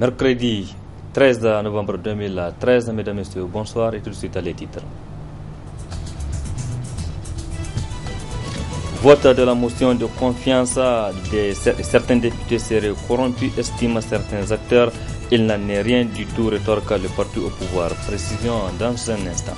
Mercredi 13 novembre 2013, mesdames et messieurs, bonsoir et tout de suite à les titres. Vote de la motion de confiance de certains députés seraient corrompus, estiment certains acteurs. Il n'en est rien du tout, rétorque le parti au pouvoir. Précision dans un instant.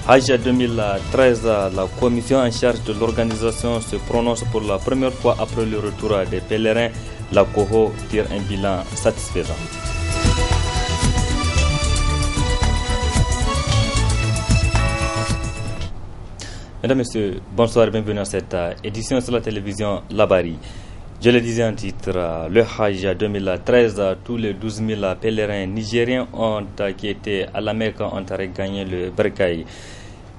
Hajj 2013, la commission en charge de l'organisation se prononce pour la première fois après le retour des pèlerins. La COHO tire un bilan satisfaisant. Mesdames et messieurs, bonsoir et bienvenue à cette édition sur la télévision Labari. Je le disais en titre, le Hajj 2013, tous les 12 000 pèlerins nigériens qui étaient à la Mecque ont regagné le bercail.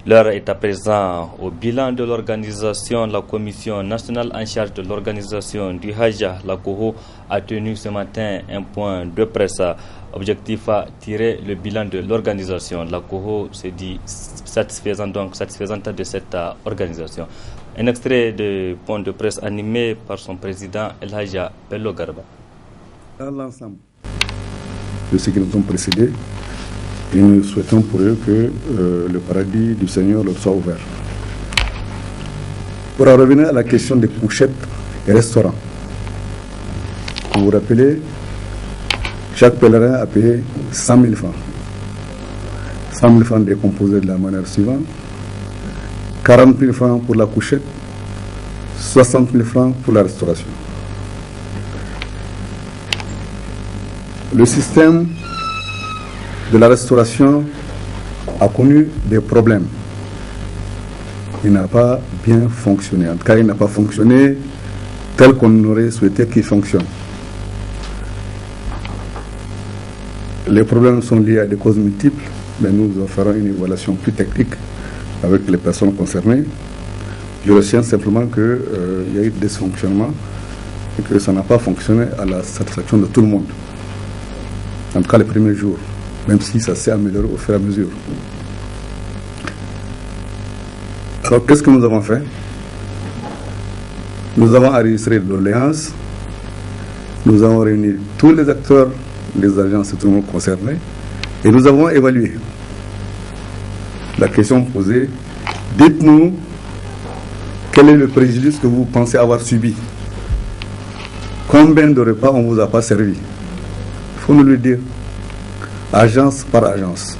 L'heure est à présent au bilan de l'organisation. La commission nationale en charge de l'organisation du Hajj, la COHO, a tenu ce matin un point de presse. Objectif à tirer le bilan de l'organisation. La COHO se dit satisfaisante de cette organisation. Un extrait de point de presse animé par son président El Hadji Bello Garba. Dans l'ensemble de ceux qui nous ont précédés, et nous souhaitons pour eux que le paradis du Seigneur leur soit ouvert. Pour en revenir à la question des couchettes et restaurants, vous vous rappelez, chaque pèlerin a payé 100 000 francs. 100 000 francs décomposés de la manière suivante: 40 000 francs pour la couchette, 60 000 francs pour la restauration. Le système de la restauration a connu des problèmes. Il n'a pas bien fonctionné. En tout cas, il n'a pas fonctionné tel qu'on aurait souhaité qu'il fonctionne. Les problèmes sont liés à des causes multiples, mais nous ferons une évaluation plus technique avec les personnes concernées. Je retiens simplement qu'il y a eu des dysfonctionnements et que ça n'a pas fonctionné à la satisfaction de tout le monde. En tout cas, les premiers jours, même si ça s'est amélioré au fur et à mesure. Alors, qu'est-ce que nous avons fait? Nous avons enregistré de doléances, nous avons réuni tous les acteurs, les agences et tout le monde concerné, et nous avons évalué. La question posée: dites-nous quel est le préjudice que vous pensez avoir subi. Combien de repas on ne vous a pas servi? Il faut nous le dire, agence par agence.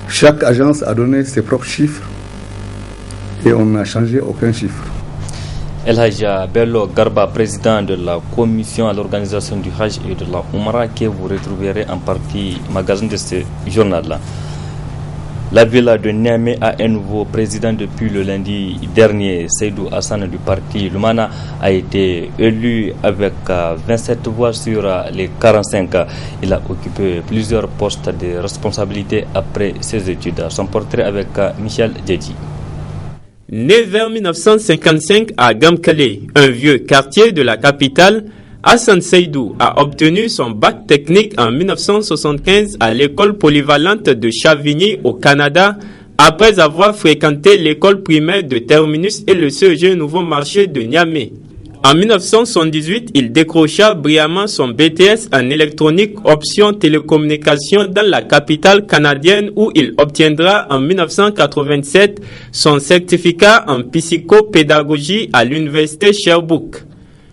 Chaque agence a donné ses propres chiffres et on n'a changé aucun chiffre. El Hadji Bello Garba, président de la commission à l'organisation du Hajj et de la Oumra, que vous retrouverez en partie magasin de ce journal-là. La ville de Niamey a un nouveau président depuis le lundi dernier. Seydou Hassan du parti Lumana a été élu avec 27 voix sur les 45. Il a occupé plusieurs postes de responsabilité après ses études. Son portrait avec Michel Djedji. Né vers 1955 à Gamkale, un vieux quartier de la capitale, Hassan Seydou a obtenu son bac technique en 1975 à l'école polyvalente de Chavigny au Canada, après avoir fréquenté l'école primaire de Terminus et le CEG Nouveau Marché de Niamey. En 1978, il décrocha brillamment son BTS en électronique option télécommunication dans la capitale canadienne où il obtiendra en 1987 son certificat en psychopédagogie à l'université Sherbrooke.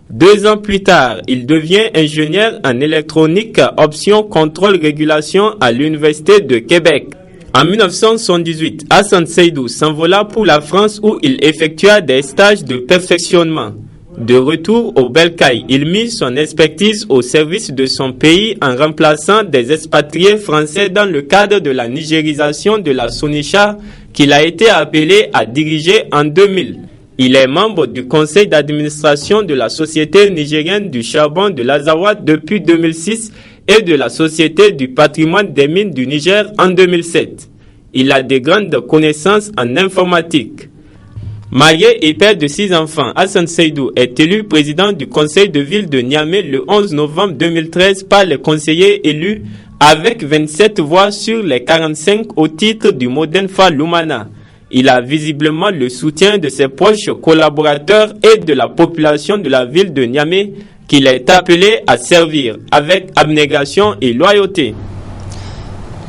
2 ans plus tard, il devient ingénieur en électronique option contrôle régulation à l'université de Québec. En 1978, Hassan Seydou s'envola pour la France où il effectua des stages de perfectionnement. De retour au Bercail, il mit son expertise au service de son pays en remplaçant des expatriés français dans le cadre de la nigérisation de la Sonisha qu'il a été appelé à diriger en 2000. Il est membre du conseil d'administration de la Société nigérienne du charbon de l'Azawad depuis 2006 et de la Société du patrimoine des mines du Niger en 2007. Il a de grandes connaissances en informatique. Marié et père de 6 enfants, Hassan Seydou est élu président du conseil de ville de Niamey le 11 novembre 2013 par les conseillers élus avec 27 voix sur les 45 au titre du Modenfa Lumana. Il a visiblement le soutien de ses proches collaborateurs et de la population de la ville de Niamey qu'il est appelé à servir avec abnégation et loyauté.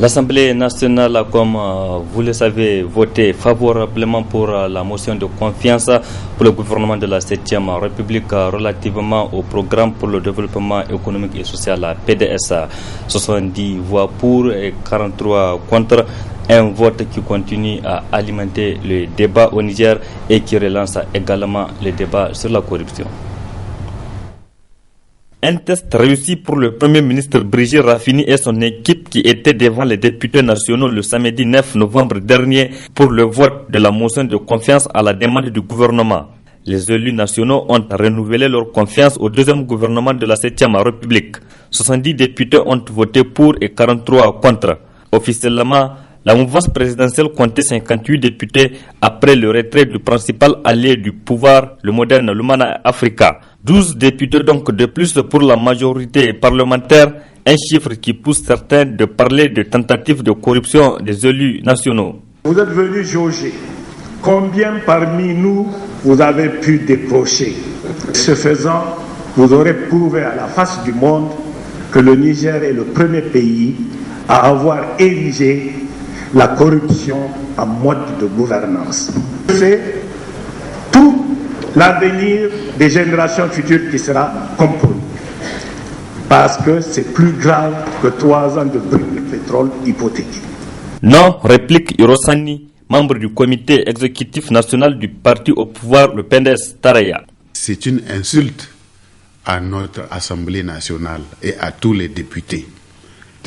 L'Assemblée nationale a, comme vous le savez, voté favorablement pour la motion de confiance pour le gouvernement de la 7e République relativement au programme pour le développement économique et social PDS. 70 voix pour et 43 contre. Un vote qui continue à alimenter le débat au Niger et qui relance également le débat sur la corruption. Un test réussi pour le Premier ministre Brigitte Raffini et son équipe qui étaient devant les députés nationaux le samedi 9 novembre dernier pour le vote de la motion de confiance à la demande du gouvernement. Les élus nationaux ont renouvelé leur confiance au deuxième gouvernement de la 7e République. 70 députés ont voté pour et 43 contre. Officiellement, la mouvance présidentielle comptait 58 députés après le retrait du principal allié du pouvoir, le moderne Lumana Africa. 12 députés donc de plus pour la majorité parlementaire, un chiffre qui pousse certains de parler de tentatives de corruption des élus nationaux. Vous êtes venus jauger combien parmi nous vous avez pu décrocher. Ce faisant, vous aurez prouvé à la face du monde que le Niger est le premier pays à avoir érigé la corruption en mode de gouvernance. C'est tout l'avenir des générations futures qui sera compromis. Parce que c'est plus grave que 3 ans de brûle de pétrole hypothétique. Non, réplique Hirosani, membre du comité exécutif national du parti au pouvoir, le PNDS Taraya. C'est une insulte à notre Assemblée nationale et à tous les députés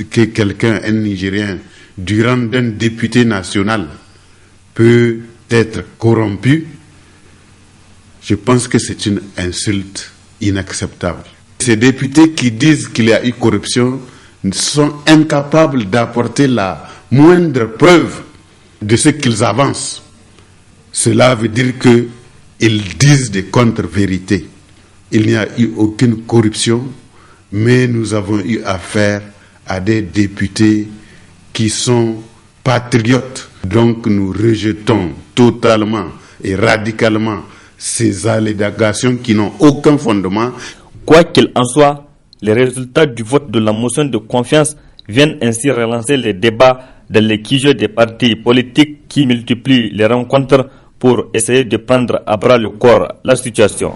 que quelqu'un, un Nigérien, du rang d'un député national peut être corrompu. Je pense que c'est une insulte inacceptable. Ces députés qui disent qu'il y a eu corruption sont incapables d'apporter la moindre preuve de ce qu'ils avancent. Cela veut dire qu'ils disent des contre-vérités. Il n'y a eu aucune corruption, mais nous avons eu affaire à des députés qui sont patriotes. Donc nous rejetons totalement et radicalement ces allégations qui n'ont aucun fondement. Quoi qu'il en soit, les résultats du vote de la motion de confiance viennent ainsi relancer les débats dans les QG des partis politiques qui multiplient les rencontres pour essayer de prendre à bras le corps la situation.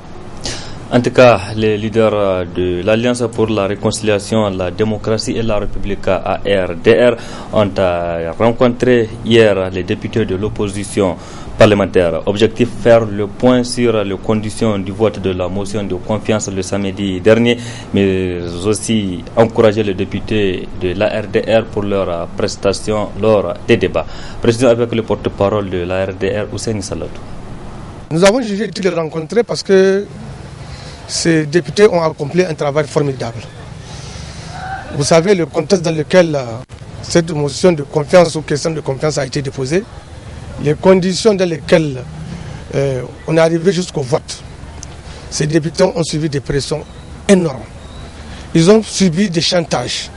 En tout cas, les leaders de l'Alliance pour la réconciliation, la démocratie et la République ARDR ont rencontré hier les députés de l'opposition parlementaire. Objectif, faire le point sur les conditions du vote de la motion de confiance le samedi dernier, mais aussi encourager les députés de l'ARDR pour leur prestation lors des débats. Président avec le porte-parole de l'ARDR, Hussein Salatou. Nous avons jugé utile de les rencontrer parce que ces députés ont accompli un travail formidable. Vous savez le contexte dans lequel cette motion de confiance ou question de confiance a été déposée, les conditions dans lesquelles on est arrivé jusqu'au vote. Ces députés ont subi des pressions énormes. Ils ont subi des chantages.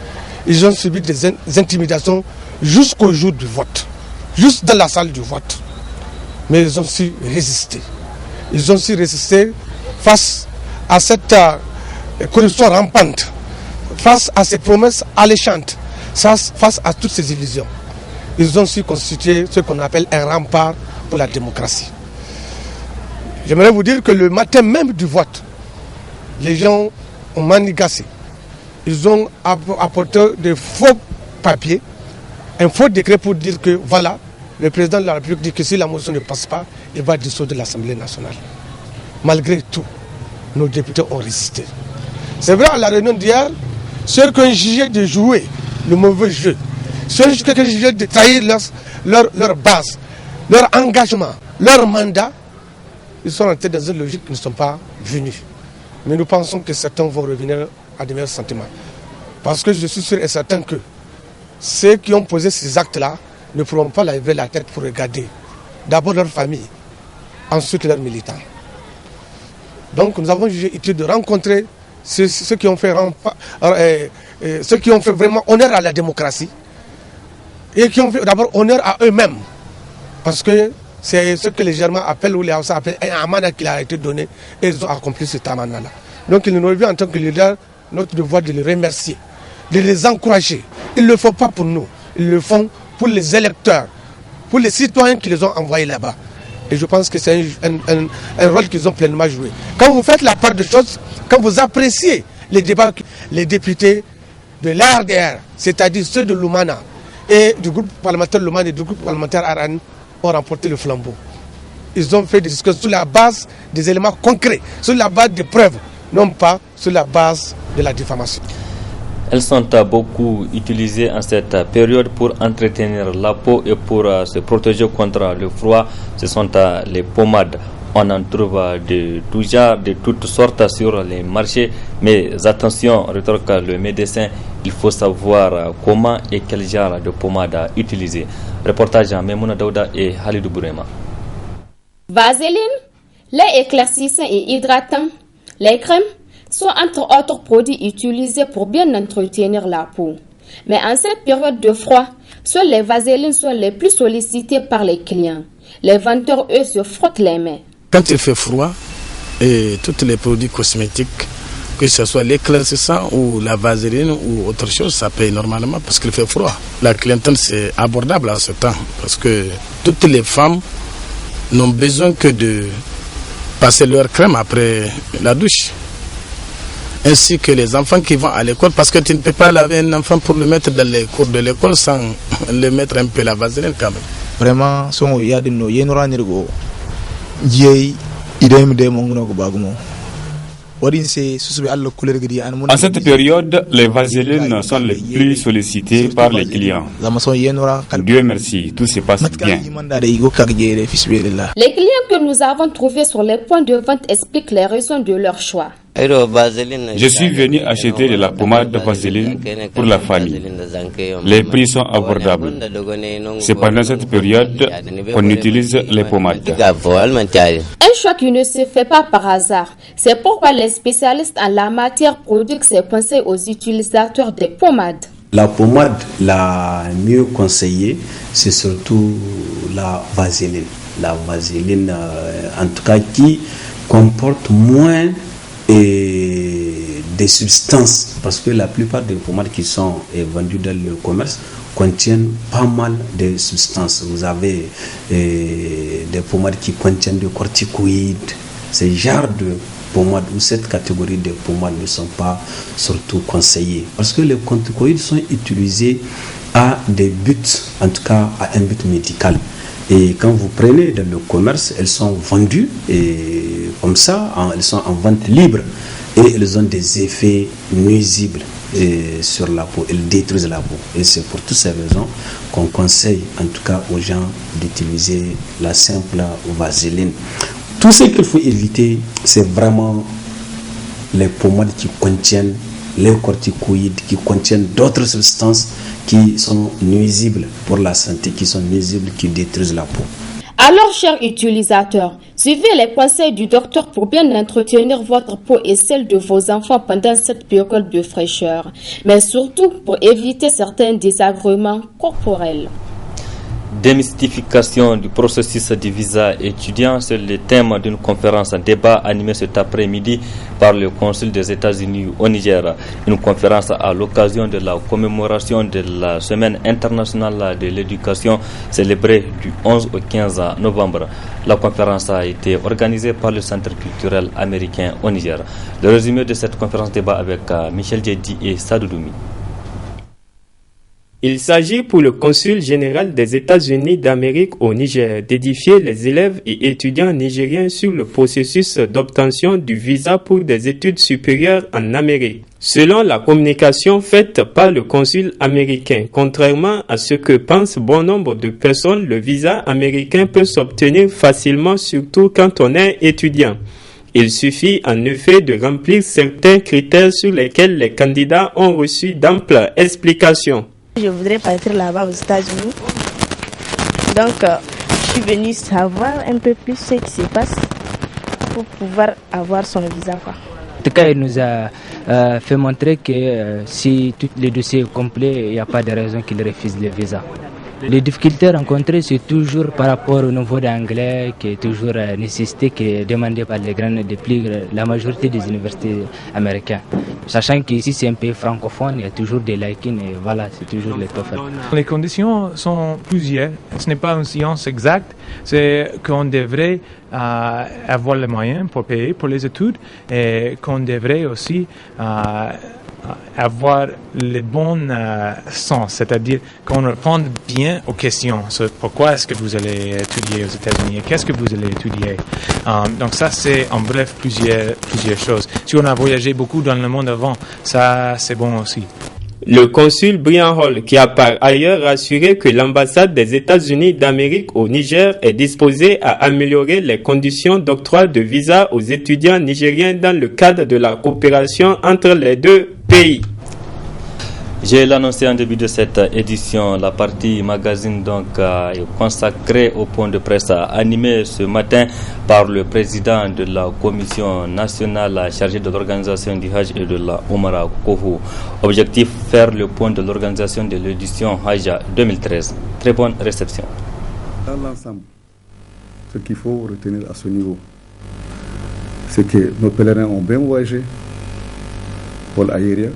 Ils ont subi des intimidations jusqu'au jour du vote, juste dans la salle du vote. Mais ils ont su résister. Ils ont su résister face à cette corruption rampante, face à ces promesses alléchantes, face à toutes ces illusions. Ils ont su constituer ce qu'on appelle un rempart pour la démocratie. J'aimerais vous dire que le matin même du vote, les gens ont manigancé. Ils ont apporté de faux papiers, un faux décret pour dire que voilà, le président de la République dit que si la motion ne passe pas, il va dissoudre l'Assemblée nationale. Malgré tout, nos députés ont résisté. C'est vrai, à la réunion d'hier, ceux qui ont jugé de jouer le mauvais jeu, ceux qui ont jugé de trahir leur base, leur engagement, leur mandat, ils sont rentrés dans une logique qui ne sont pas venus. Mais nous pensons que certains vont revenir à de meilleurs sentiments. Parce que je suis sûr et certain que ceux qui ont posé ces actes-là ne pourront pas lever la tête pour regarder d'abord leur famille, ensuite leurs militants. Donc nous avons jugé utile de rencontrer ceux qui ont fait vraiment honneur à la démocratie et qui ont fait d'abord honneur à eux-mêmes. Parce que C'est ce que les Germains appellent, ou les Hausa appellent, un amana qui a été donné, et ils ont accompli cet amana-là. Donc il nous revient en tant que leader notre devoir de les remercier, de les encourager. Ils ne le font pas pour nous, ils le font pour les électeurs, pour les citoyens qui les ont envoyés là-bas. Et je pense que c'est un rôle qu'ils ont pleinement joué. Quand vous faites la part des choses, quand vous appréciez les débats, les députés de l'ARDR, c'est-à-dire ceux de l'Oumana et du groupe parlementaire Loumana et du groupe parlementaire Aran, ont remporté le flambeau. Ils ont fait des discussions sur la base des éléments concrets, sur la base des preuves, non pas sur la base de la diffamation. Elles sont beaucoup utilisées en cette période pour entretenir la peau et pour se protéger contre le froid. Ce sont les pommades. On en trouve de tout genre, de toutes sortes sur les marchés. Mais attention, rétorque le médecin, il faut savoir comment et quel genre de pommade utiliser. Reportage à Memouna Daouda et Halidou Bourema. Vaseline, lait éclaircissant et hydratant, les crèmes sont entre autres produits utilisés pour bien entretenir la peau. Mais en cette période de froid, seules les vaselines sont les plus sollicitées par les clients. Les vendeurs, eux, se frottent les mains. Quand il fait froid, et tous les produits cosmétiques, que ce soit l'éclaircissant ou la vaseline ou autre chose, ça paye normalement parce qu'il fait froid. La clientèle, c'est abordable à ce temps parce que toutes les femmes n'ont besoin que de passer leur crème après la douche. Ainsi que les enfants qui vont à l'école, parce que tu ne peux pas laver un enfant pour le mettre dans les cours de l'école sans le mettre un peu la vaseline quand même. Vraiment, son y a de nos yenora nirgo, yei idem de mongono bagumo. En cette période, les vaselines sont les plus sollicitées par les clients. Dieu merci, tout se passe bien. Les clients que nous avons trouvés sur les points de vente expliquent les raisons de leur choix. Je suis venu acheter de la pommade de vaseline pour la famille. Les prix sont abordables. C'est pendant cette période qu'on utilise les pommades. Un choix qui ne se fait pas par hasard. C'est pourquoi les spécialistes en la matière prodiguent ces conseils aux utilisateurs des pommades. La pommade la mieux conseillée, c'est surtout la vaseline. La vaseline, en tout cas, qui comporte moins des substances, parce que la plupart des pommades qui sont vendues dans le commerce contiennent pas mal de substances. Vous avez des pommades qui contiennent des corticoïdes. Ce genre de pommades ou cette catégorie de pommades ne sont pas surtout conseillées, parce que les corticoïdes sont utilisés à des buts, en tout cas à un but médical. Et quand vous prenez dans le commerce, elles sont vendues et comme ça, elles sont en vente libre et elles ont des effets nuisibles sur la peau, elles détruisent la peau. Et c'est pour toutes ces raisons qu'on conseille en tout cas aux gens d'utiliser la simple vaseline. Tout ce qu'il faut éviter, c'est vraiment les pommades qui contiennent les corticoïdes, qui contiennent d'autres substances qui sont nuisibles pour la santé, qui sont nuisibles, qui détruisent la peau. Alors, chers utilisateurs, suivez les conseils du docteur pour bien entretenir votre peau et celle de vos enfants pendant cette période de fraîcheur, mais surtout pour éviter certains désagréments corporels. Démystification du processus du visa étudiant, c'est le thème d'une conférence en débat animée cet après-midi par le consul des États-Unis au Niger. Une conférence à l'occasion de la commémoration de la Semaine internationale de l'éducation célébrée du 11 au 15 novembre. La conférence a été organisée par le Centre culturel américain au Niger. Le résumé de cette conférence débat avec Michel Djedi et Sadoudoumi. Il s'agit pour le consul général des États-Unis d'Amérique au Niger d'édifier les élèves et étudiants nigériens sur le processus d'obtention du visa pour des études supérieures en Amérique. Selon la communication faite par le consul américain, contrairement à ce que pensent bon nombre de personnes, le visa américain peut s'obtenir facilement, surtout quand on est étudiant. Il suffit en effet de remplir certains critères sur lesquels les candidats ont reçu d'amples explications. Je voudrais partir là-bas aux États-Unis. Donc, je suis venue savoir un peu plus ce qui se passe pour pouvoir avoir son visa, quoi. En tout cas, il nous a fait montrer que si tous les dossiers sont complets, il n'y a pas de raison qu'il refuse le visa. Les difficultés rencontrées, c'est toujours par rapport au niveau d'anglais, qui est toujours nécessité, qui est demandé par les grandes depuis la majorité des universités américaines. Sachant qu'ici, c'est un pays francophone, il y a toujours des lacunes et voilà, c'est toujours les TOEFL. Les conditions sont plusieurs. Ce n'est pas une science exacte, c'est qu'on devrait avoir les moyens pour payer pour les études et qu'on devrait aussi avoir les bons sens, c'est-à-dire qu'on réponde bien aux questions sur pourquoi est-ce que vous allez étudier aux États-Unis et qu'est-ce que vous allez étudier. Donc ça, c'est en bref plusieurs choses. Si on a voyagé beaucoup dans le monde avant, ça c'est bon aussi. Le consul Brian Hall, qui a par ailleurs assuré que l'ambassade des États-Unis d'Amérique au Niger est disposée à améliorer les conditions d'octroi de visa aux étudiants nigériens dans le cadre de la coopération entre les deux pays. J'ai l'annoncé en début de cette édition, la partie magazine est consacrée au point de presse animé ce matin par le président de la commission nationale chargée de l'organisation du Hajj et de la Oumra Kohu. Objectif, faire le point de l'organisation de l'édition Hajj 2013. Très bonne réception. Dans l'ensemble, ce qu'il faut retenir à ce niveau, c'est que nos pèlerins ont bien voyagé, vol aérien.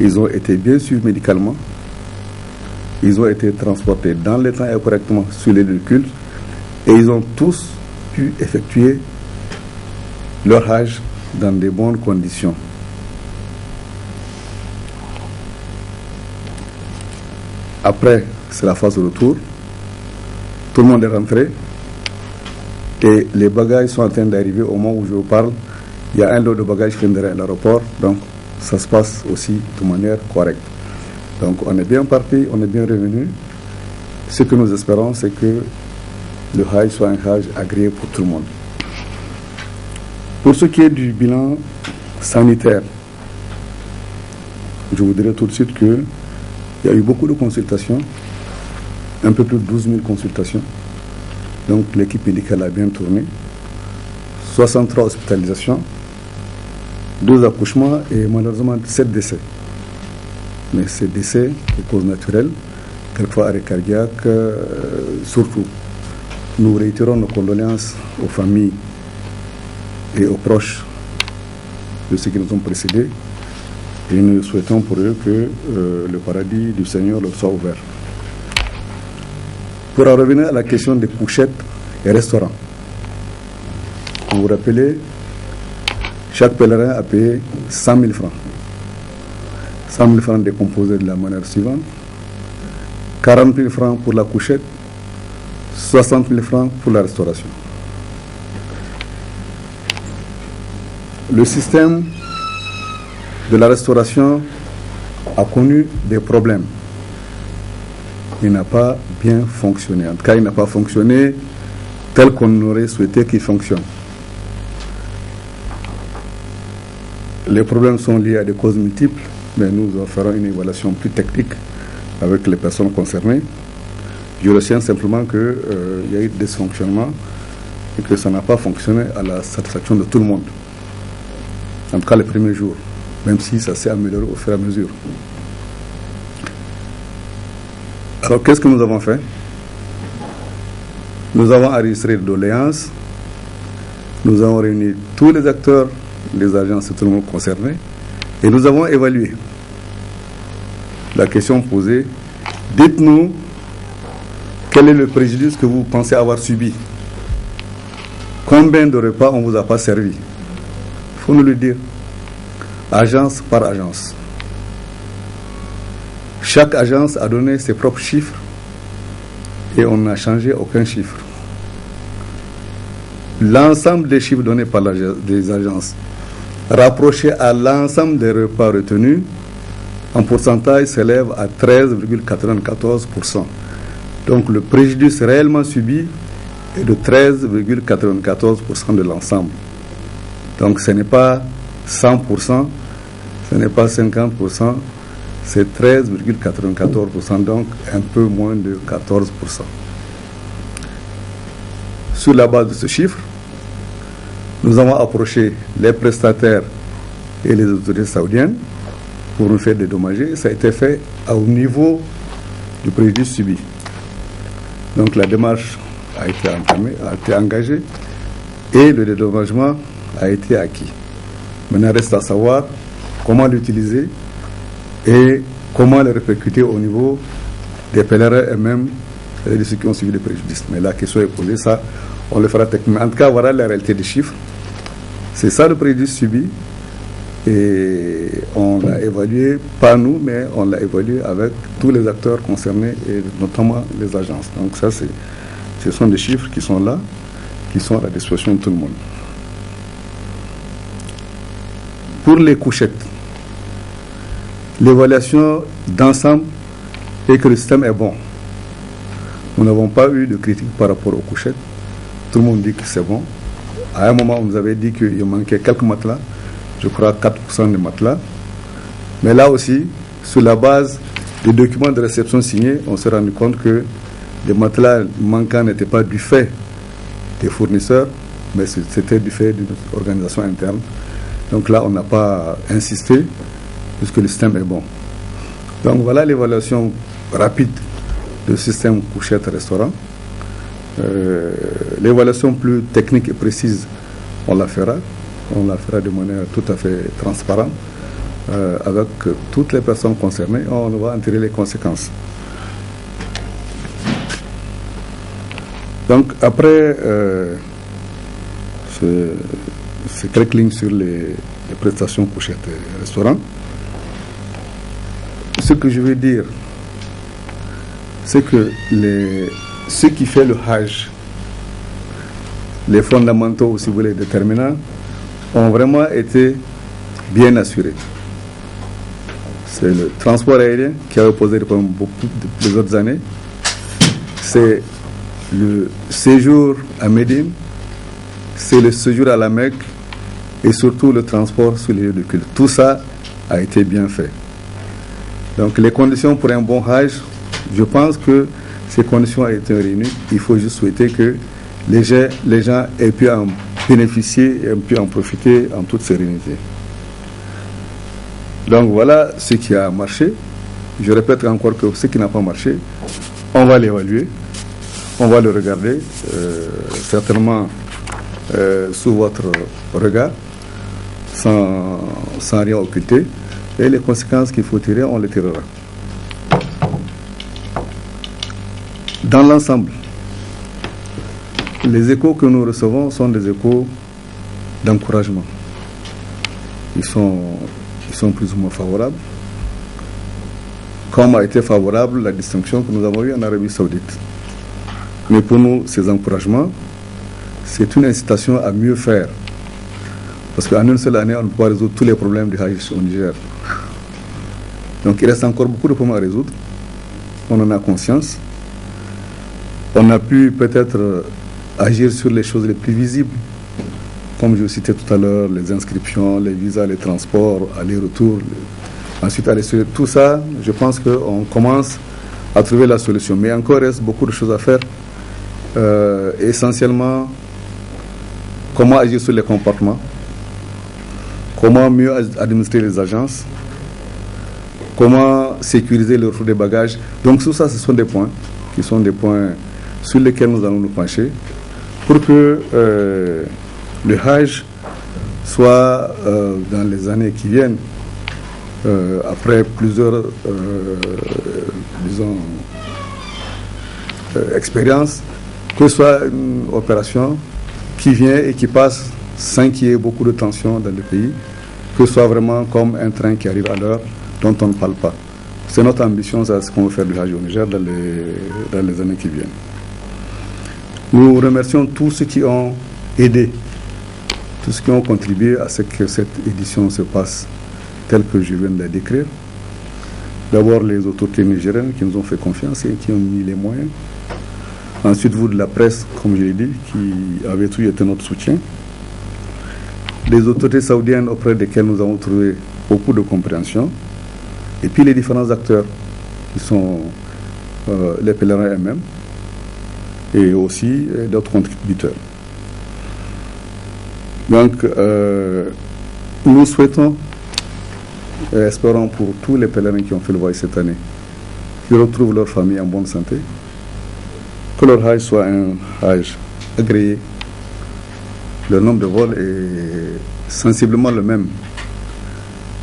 Ils ont été bien suivis médicalement. Ils ont été transportés dans les temps et correctement sur les lieux de culte. Et ils ont tous pu effectuer leur Hajj dans de bonnes conditions. Après, c'est la phase de retour. Tout le monde est rentré. Et les bagages sont en train d'arriver au moment où je vous parle. Il y a un lot de bagages qui viendra à l'aéroport. Donc, ça se passe aussi de manière correcte. Donc on est bien parti, on est bien revenu. Ce que nous espérons, c'est que le Hajj soit un Hajj agréé pour tout le monde. Pour ce qui est du bilan sanitaire, je vous dirai tout de suite qu'il y a eu beaucoup de consultations, un peu plus de 12 000 consultations. Donc l'équipe médicale a bien tourné. 63 hospitalisations, 12 accouchements et malheureusement 7 décès. Mais ces décès de cause naturelle, quelquefois arrêt cardiaque, surtout. Nous réitérons nos condoléances aux familles et aux proches de ceux qui nous ont précédés et nous souhaitons pour eux que le paradis du Seigneur leur soit ouvert. Pour en revenir à la question des couchettes et restaurants, vous vous rappelez, chaque pèlerin a payé 100 000 francs. 100 000 francs décomposés de la manière suivante. 40 000 francs pour la couchette, 60 000 francs pour la restauration. Le système de la restauration a connu des problèmes. Il n'a pas bien fonctionné. En tout cas, il n'a pas fonctionné tel qu'on aurait souhaité qu'il fonctionne. Les problèmes sont liés à des causes multiples, mais nous en ferons une évaluation plus technique avec les personnes concernées. Je retiens simplement qu'il y a eu des dysfonctionnements et que ça n'a pas fonctionné à la satisfaction de tout le monde. En tout cas, les premiers jours, même si ça s'est amélioré au fur et à mesure. Alors, qu'est-ce que nous avons fait? Nous avons enregistré des doléances, nous avons réuni tous les acteurs, les agences et tout le monde concerné, et nous avons évalué la question posée. Dites-nous quel est le préjudice que vous pensez avoir subi. Combien de repas on ne vous a pas servi? Il faut nous le dire, agence par agence. Chaque agence a donné ses propres chiffres et on n'a changé aucun chiffre. L'ensemble des chiffres donnés par les agences rapprochés à l'ensemble des repas retenus, en pourcentage s'élève à 13,94%. Donc le préjudice réellement subi est de 13,94% de l'ensemble. Donc ce n'est pas 100%, ce n'est pas 50%, c'est 13,94%, donc un peu moins de 14%. Sur la base de ce chiffre, nous avons approché les prestataires et les autorités saoudiennes pour nous faire dédommager. Ça a été fait au niveau du préjudice subi. Donc la démarche a été entamée, a été engagée et le dédommagement a été acquis. Maintenant, reste à savoir comment l'utiliser et comment le répercuter au niveau des pèlerins et même de ceux qui ont subi le préjudice. Mais la question est posée, ça, on le fera techniquement. En tout cas, voilà la réalité des chiffres. C'est ça le préjudice subi. Et on l'a évalué, pas nous, mais on l'a évalué avec tous les acteurs concernés et notamment les agences. Donc ça, ce sont des chiffres qui sont là, qui sont à la disposition de tout le monde. Pour les couchettes, l'évaluation d'ensemble est que le système est bon. Nous n'avons pas eu de critique par rapport aux couchettes. Tout le monde dit que c'est bon. À un moment, on nous avait dit qu'il manquait quelques matelas. Je crois 4% des matelas. Mais là aussi, sur la base des documents de réception signés, on s'est rendu compte que les matelas manquants n'étaient pas du fait des fournisseurs, mais c'était du fait d'une organisation interne. Donc là, on n'a pas insisté, puisque le système est bon. Donc voilà l'évaluation rapide du système couchette-restaurant. L'évaluation plus technique et précise, on la fera. On la fera de manière tout à fait transparente avec toutes les personnes concernées. On va en tirer les conséquences. Donc après ces quelques lignes sur les prestations couchettes et restaurants, ce que je veux dire, c'est que ce qui fait le Hajj, les fondamentaux, si vous voulez, déterminants, ont vraiment été bien assurés. C'est le transport aérien qui a posé des problèmes beaucoup des autres années. C'est le séjour à Médine, c'est le séjour à la Mecque et surtout le transport sur les lieux de culte. Tout ça a été bien fait. Donc les conditions pour un bon Hajj, je pense que ces conditions ont été réunies. Il faut juste souhaiter que les gens aient pu en bénéficier et aient pu en profiter en toute sérénité. Donc voilà ce qui a marché. Je répète encore que ce qui n'a pas marché, on va l'évaluer, on va le regarder, certainement sous votre regard, sans rien occulter. Et les conséquences qu'il faut tirer, on les tirera. Dans l'ensemble, les échos que nous recevons sont des échos d'encouragement. Ils sont plus ou moins favorables, comme a été favorable la distinction que nous avons eue en Arabie Saoudite. Mais pour nous, ces encouragements, c'est une incitation à mieux faire. Parce qu'en une seule année, on ne peut pas résoudre tous les problèmes du Hajj au Niger. Donc il reste encore beaucoup de problèmes à résoudre. On en a conscience. On a pu peut-être agir sur les choses les plus visibles, comme je citais tout à l'heure, les inscriptions, les visas, les transports, aller-retour. Ensuite, tout ça, je pense qu'on commence à trouver la solution. Mais encore, il reste beaucoup de choses à faire. Essentiellement, comment agir sur les comportements, comment mieux administrer les agences, comment sécuriser le retour des bagages. Donc tout ça, ce sont des points qui sont des points sur lesquels nous allons nous pencher pour que le Hajj soit dans les années qui viennent, après plusieurs expériences, que ce soit une opération qui vient et qui passe sans qu'il y ait beaucoup de tension dans le pays, que ce soit vraiment comme un train qui arrive à l'heure dont on ne parle pas. C'est notre ambition, c'est ce qu'on veut faire du Hajj au Niger dans les années qui viennent. Nous remercions tous ceux qui ont aidé, tous ceux qui ont contribué à ce que cette édition se passe telle que je viens de la décrire. D'abord les autorités nigériennes qui nous ont fait confiance et qui ont mis les moyens. Ensuite vous de la presse, comme je l'ai dit, qui avez toujours été notre soutien. Les autorités saoudiennes auprès desquelles nous avons trouvé beaucoup de compréhension. Et puis les différents acteurs qui sont les pèlerins eux-mêmes et aussi d'autres contributeurs. Donc nous souhaitons et espérons pour tous les pèlerins qui ont fait le voyage cette année qu'ils retrouvent leur famille en bonne santé, que leur Hajj soit un Hajj agréé. Le nombre de vols est sensiblement le même.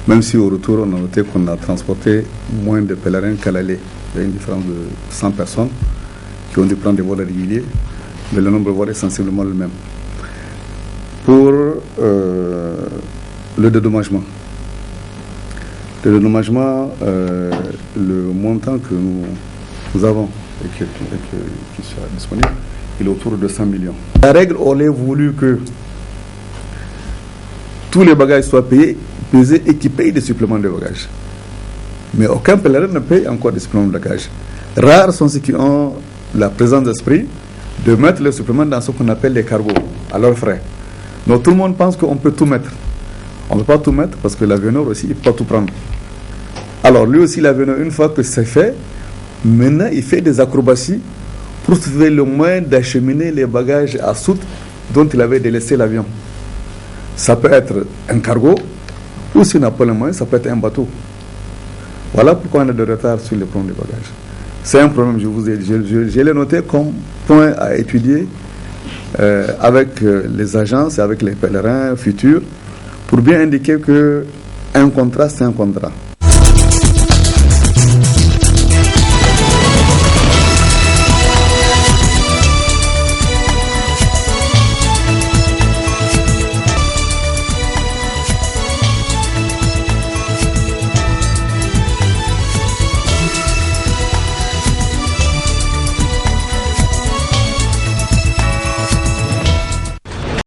Même si au retour, on a noté qu'on a transporté moins de pèlerins qu'à l'aller. Il y a une différence de 100 personnes qui ont dû prendre des vols réguliers, mais le nombre de vols est sensiblement le même. Pour le dédommagement. Le dédommagement, le montant que nous avons et qui sera disponible, il est autour de 100 millions. La règle aurait voulu que tous les bagages soient payés, pesés et qui payent des suppléments de bagages. Mais aucun pèlerin ne paye encore des suppléments de bagages. Rares sont ceux qui ont la présence d'esprit de mettre les suppléments dans ce qu'on appelle les cargos, à leurs frais. Donc tout le monde pense qu'on peut tout mettre. On ne peut pas tout mettre parce que l'avionneur aussi, il ne peut pas tout prendre. Alors lui aussi, l'avionneur, une fois que c'est fait, maintenant il fait des acrobaties pour trouver le moyen d'acheminer les bagages à soute dont il avait délaissé l'avion. Ça peut être un cargo, ou s'il n'a pas le moyen, ça peut être un bateau. Voilà pourquoi on a de retard sur les problèmes des bagages. C'est un problème, je l'ai noté comme point à étudier avec les agences et avec les pèlerins futurs pour bien indiquer qu'un contrat, c'est un contrat.